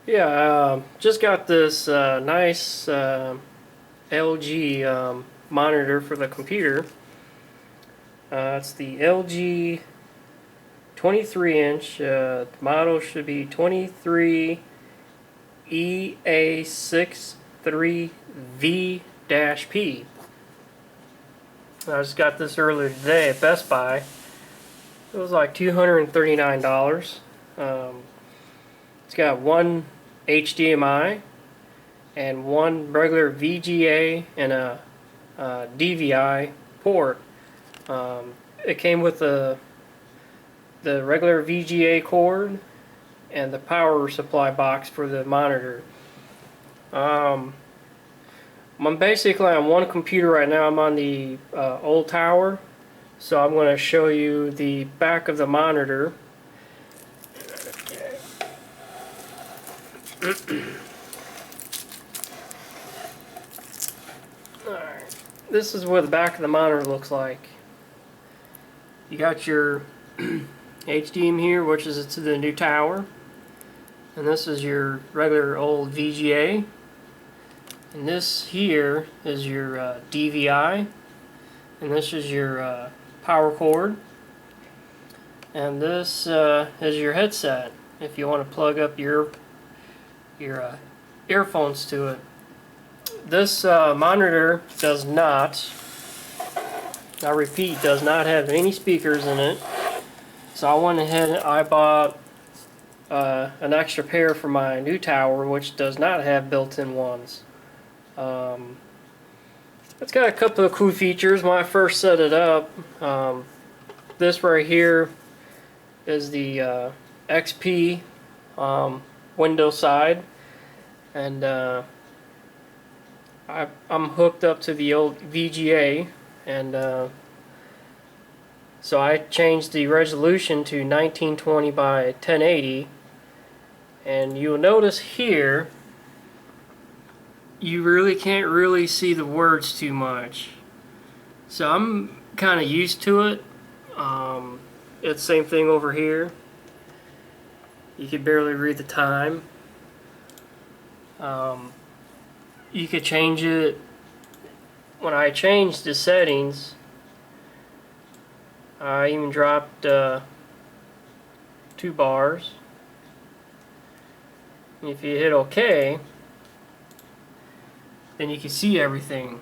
Yeah, just got this nice LG monitor for the computer. It's the LG 23 inch. The model should be 23ea63v-p. I just got this earlier today at Best Buy. It was like $239. It's got one HDMI and one regular VGA and a DVI port. It came with the regular VGA cord and the power supply box for the monitor. I'm basically on one computer right now. I'm on the old tower, so I'm going to show you the back of the monitor. Alright, this is what the back of the monitor looks like. You got your HDMI here, which is to the new tower, and this is your regular old VGA, and this here is your DVI, and this is your power cord, and this is your headset if you want to plug up your earphones to it. This monitor does not, I repeat, does not have any speakers in it. So I went ahead and I bought an extra pair for my new tower, which does not have built-in ones. It's got a couple of cool features. When I first set it up, this right here is the XP Windows side, and I'm hooked up to the old VGA, and so I changed the resolution to 1920 by 1080, and you'll notice here you really can't really see the words too much. So I'm kind of used to it. It's the same thing over here. You can barely read the time. You could change it. When I changed the settings, I even dropped 2 bars. If you hit OK, then you can see everything.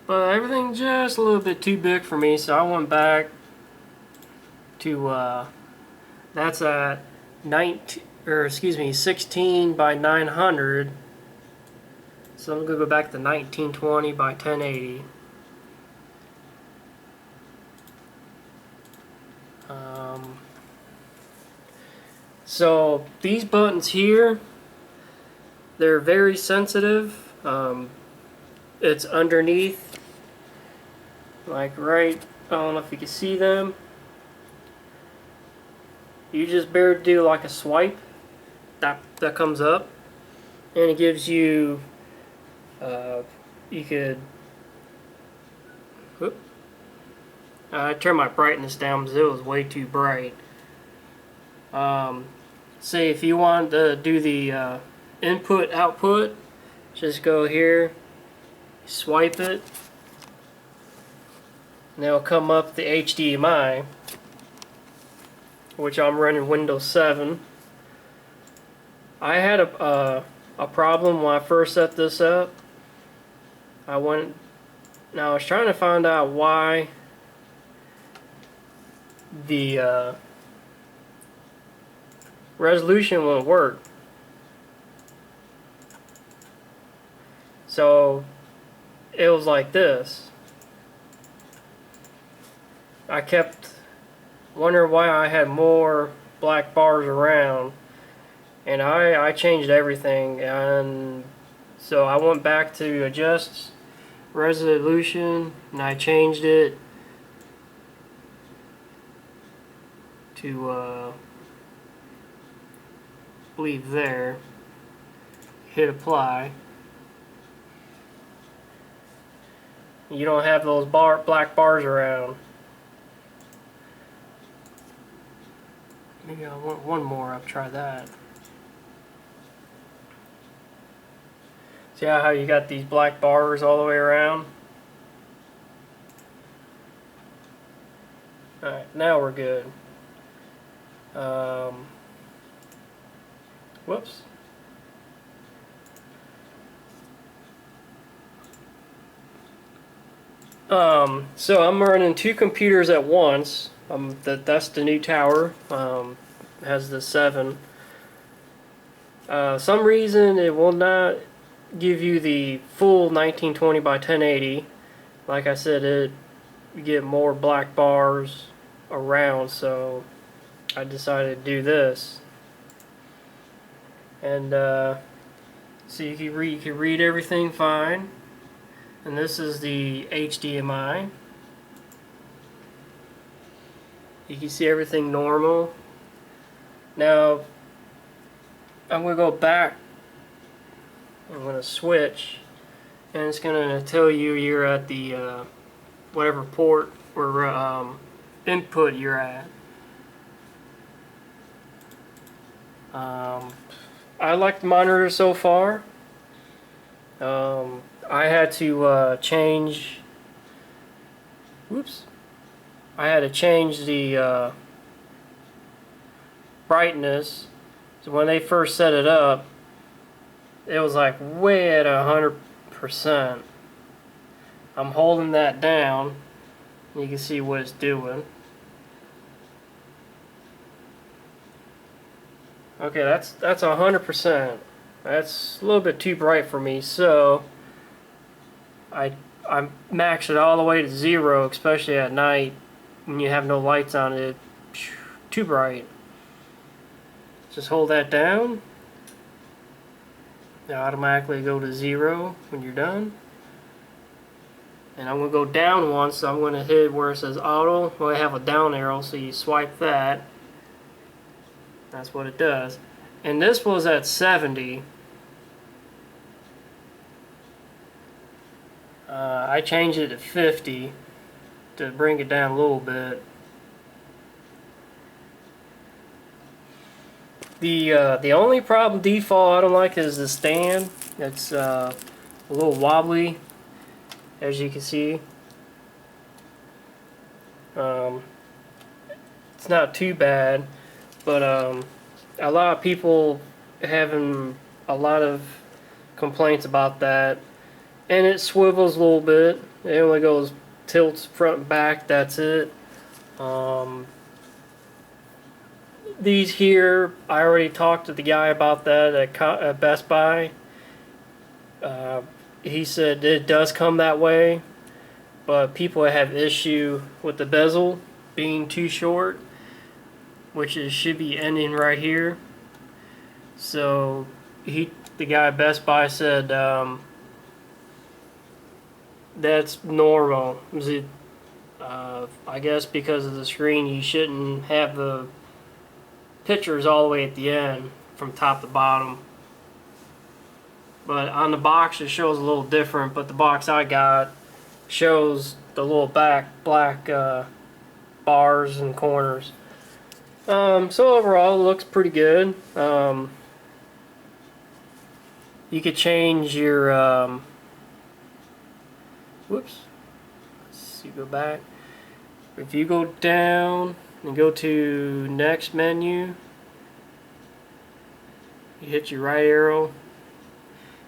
But everything's just a little bit too big for me, so I went back to that's at 16 by 900. So I'm gonna go back to 1920 by 1080. So these buttons here, they're very sensitive. It's underneath, like right, I don't know if you can see them. You just barely do like a swipe, that comes up, and it gives you, you could, whoop, I turned my brightness down because it was way too bright. Say if you want to do the input output, just go here, swipe it, and it'll come up the HDMI, which I'm running Windows 7. I had a problem when I first set this up. I was trying to find out why the resolution won't work. So it was like this. I kept wondering why I had more black bars around, and I changed everything, and so I went back to adjust resolution, and I changed it to I believe there, hit apply. You don't have those black bars around. Let Maybe I want one more. I'll try that. See how you got these black bars all the way around? Alright, now we're good. Whoops. So I'm running two computers at once. That's the new tower. Has the 7. Some reason it will not give you the full 1920 by 1080. Like I said, you get more black bars around, so I decided to do this. And so you can read everything fine. And this is the HDMI. You can see everything normal. Now I'm going to go back. I'm going to switch, and it's going to tell you you're at the whatever port or input you're at. I like the monitor so far. I had to change. Whoops! I had to change the brightness. So when they first set it up, it was like way at 100%. I'm holding that down. You can see what it's doing. Okay, that's 100%. That's a little bit too bright for me, so I maxed it all the way to 0, especially at night when you have no lights on it. Too bright. Just hold that down. It'll automatically go to 0 when you're done. And I'm going to go down once, so I'm going to hit where it says auto. Well, I have a down arrow, so you swipe that. That's what it does. And this was at 70. I changed it to 50 to bring it down a little bit. The only problem default I don't like is the stand. It's a little wobbly, as you can see. It's not too bad, but a lot of people having a lot of complaints about that. And it swivels a little bit. It only goes tilts front and back. That's it. These here, I already talked to the guy about that at Best Buy. He said it does come that way, but people have issue with the bezel being too short, which should be ending right here. So the guy at Best Buy said that's normal. I guess because of the screen, you shouldn't have the pictures all the way at the end from top to bottom. But on the box it shows a little different, but the box I got shows the little black bars and corners. So overall it looks pretty good. You could change your whoops. Let's see, go back. If you go down and go to next menu, you hit your right arrow.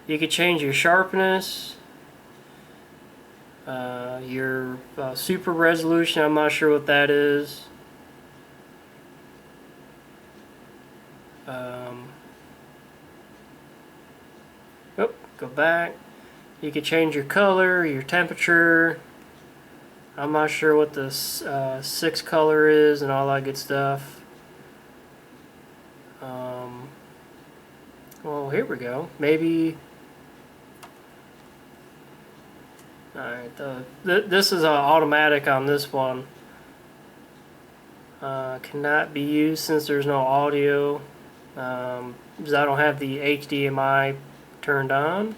You can change your sharpness, your super resolution. I'm not sure what that is. Go back. You can change your color, your temperature. I'm not sure what the 6 color is and all that good stuff. Well, here we go. Maybe. Alright, this is automatic on this one. Cannot be used since there's no audio. Because I don't have the HDMI turned on.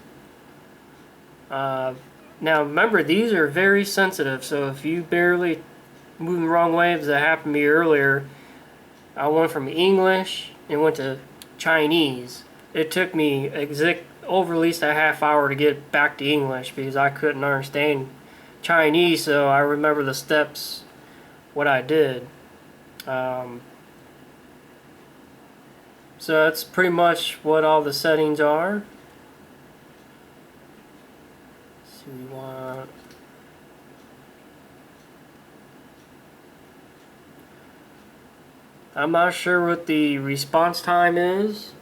Now remember, these are very sensitive, so if you barely move the wrong way, as that happened to me earlier, I went from English and went to Chinese. It took me over at least a half hour to get back to English because I couldn't understand Chinese, so I remember the steps, what I did. So that's pretty much what all the settings are. So we want... I'm not sure what the response time is,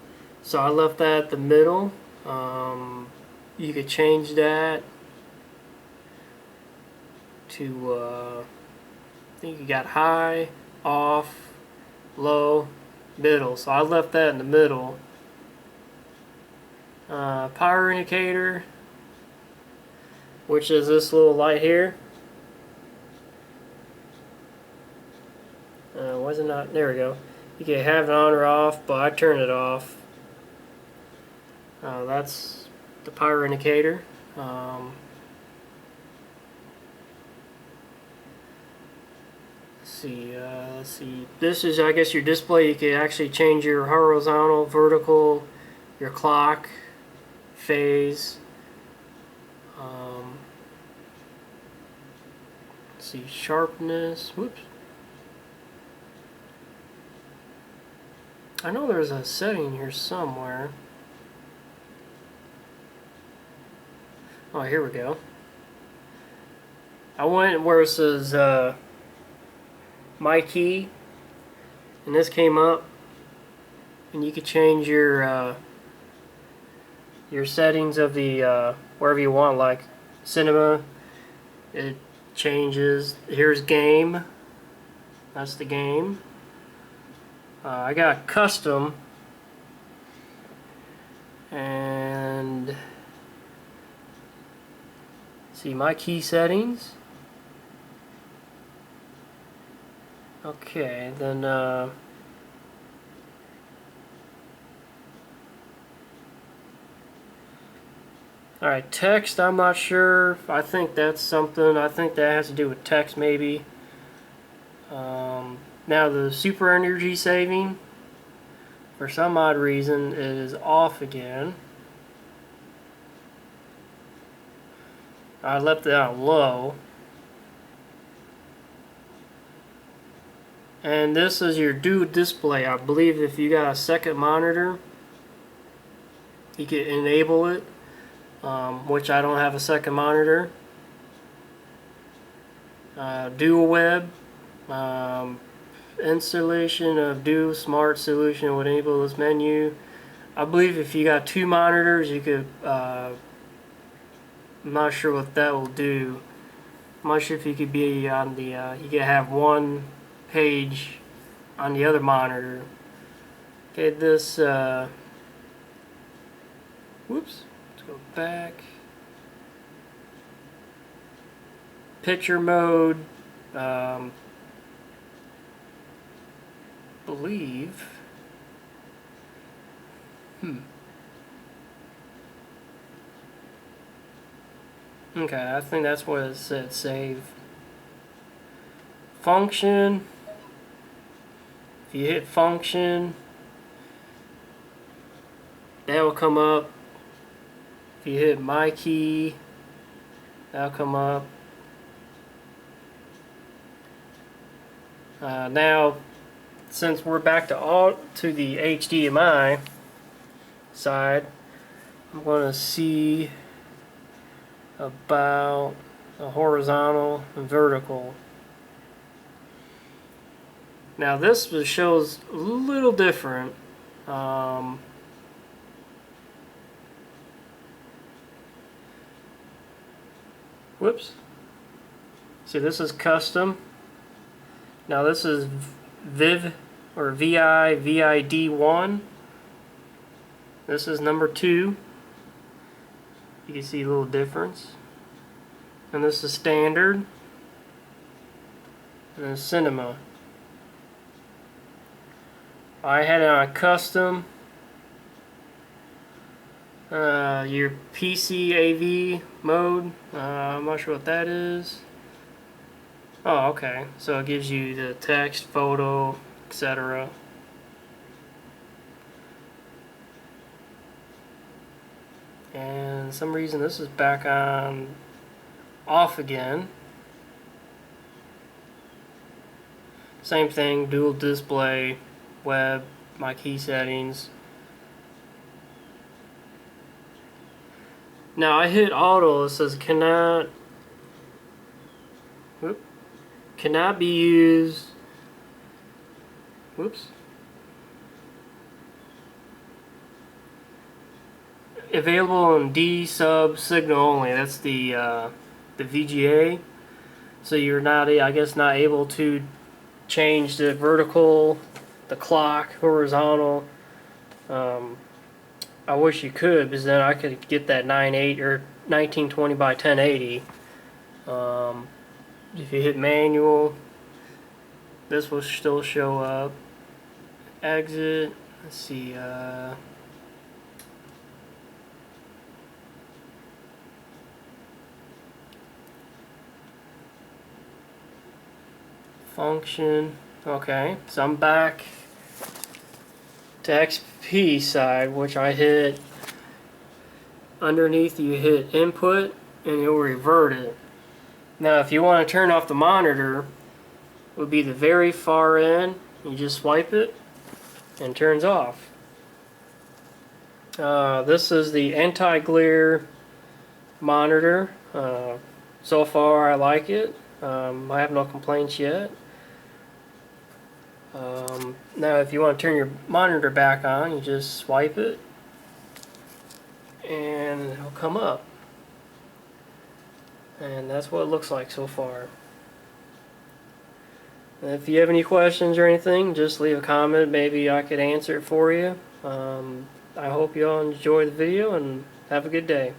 so I left that at the middle. You could change that to, I think you got high, off, low, middle. So I left that in the middle. Power indicator, which is this little light here. Was it not? There we go. You can have it on or off, but I turned it off. That's the power indicator. Let's see. This is, I guess, your display. You can actually change your horizontal, vertical, your clock, phase. Let's see, sharpness. Whoops. I know there's a setting here somewhere. Oh, here we go. I went where it says my key, and this came up, and you could change your settings of the wherever you want, like cinema. It changes. Here's game. That's the game. I got custom, and see my key settings. Okay, then alright, text, I'm not sure. I think that's something. I think that has to do with text, maybe. Now the super energy saving, for some odd reason, it is off again. I left it on low. And this is your dual display. I believe if you got a second monitor, you can enable it, which I don't have a second monitor. Dual web. Installation of Dual Smart Solution would enable this menu. I believe if you got two monitors, you could. I'm not sure what that will do. I'm not sure if you could be on the. You could have one page on the other monitor. Okay, this. Whoops. Let's go back. Picture mode. Believe. Okay, I think that's what it said. Save. Function. If you hit function, that will come up. If you hit my key, that'll come up. Now, since we're back to the HDMI side, I'm going to see about the horizontal and vertical. Now this shows a little different. Whoops. See, this is custom. Now this is VIV or VID1. This is number 2. You can see a little difference. And this is standard. And then cinema. I had it on custom. Your PC AV mode. I'm not sure what that is. Oh, okay. So it gives you the text, photo, etc. and for some reason this is back on off again. Same thing, dual display, web, my key settings. Now I hit auto, it says cannot be used. Whoops. Available on D sub signal only. That's the VGA. So you're not, I guess, not able to change the vertical, the clock, horizontal. I wish you could, because then I could get that 9.8 or 1920 by 1080. If you hit manual, this will still show up. Exit. Let's see. Function. Okay, so I'm back to XP side, which I hit underneath. You hit input and you'll revert it. Now if you want to turn off the monitor, it would be the very far end. You just swipe it and it turns off. This is the anti-glare monitor. So far I like it. I have no complaints yet. Now if you want to turn your monitor back on, you just swipe it and it'll come up. And that's what it looks like so far. And if you have any questions or anything, just leave a comment. Maybe I could answer it for you. I hope you all enjoy the video and have a good day.